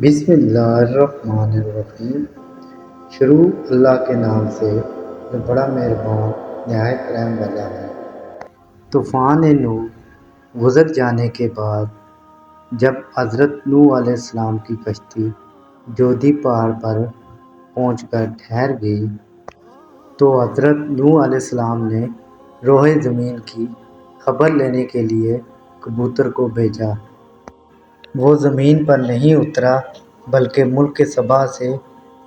بسم اللہ الرحمن الرحیم۔ شروع اللہ کے نام سے جو بڑا مہربان نہایت رحم والا ہے۔ طوفان نوح گزر جانے کے بعد جب حضرت نوح علیہ السلام کی کشتی جودھی پہاڑ پر پہنچ کر ٹھہر گئی تو حضرت نوح علیہ السلام نے روح زمین کی خبر لینے کے لیے کبوتر کو بھیجا۔ وہ زمین پر نہیں اترا بلکہ ملک سبا سے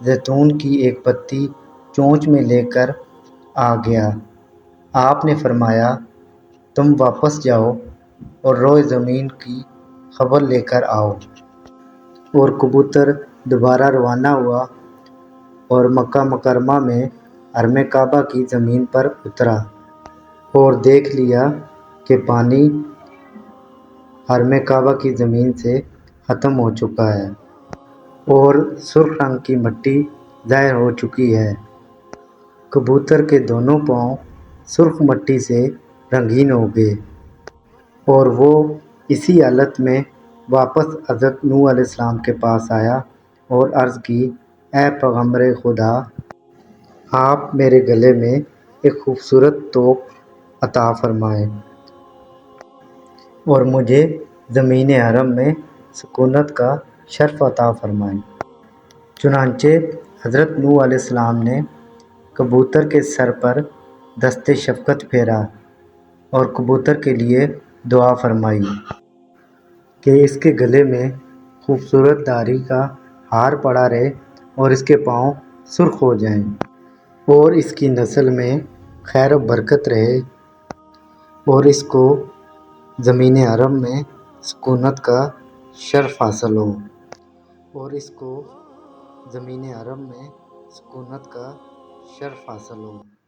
زیتون کی ایک پتی چونچ میں لے کر آ گیا۔ آپ نے فرمایا، تم واپس جاؤ اور روح زمین کی خبر لے کر آؤ۔ اور کبوتر دوبارہ روانہ ہوا اور مکہ مکرمہ میں حرم کعبہ کی زمین پر اترا اور دیکھ لیا کہ پانی حرم کعبہ کی زمین سے ختم ہو چکا ہے اور سرخ رنگ کی مٹی ظاہر ہو چکی ہے۔ کبوتر کے دونوں پاؤں سرخ مٹی سے رنگین ہو گئے اور وہ اسی حالت میں واپس حضرت نوح علیہ السلام کے پاس آیا اور عرض کی، اے پیغمبر خدا، آپ میرے گلے میں ایک خوبصورت توق عطا فرمائیں اور مجھے زمین حرم میں سکونت کا شرف عطا فرمائیں۔ چنانچہ حضرت نوح علیہ السلام نے کبوتر کے سر پر دست شفقت پھیرا اور کبوتر کے لیے دعا فرمائی کہ اس کے گلے میں خوبصورت ڈاری کا ہار پڑا رہے اور اس کے پاؤں سرخ ہو جائیں اور اس کی نسل میں خیر و برکت رہے اور اس کو زمین حرم میں سکونت کا شرف حاصل ہو اور اس کو زمین حرم میں سکونت کا شرف حاصل ہو۔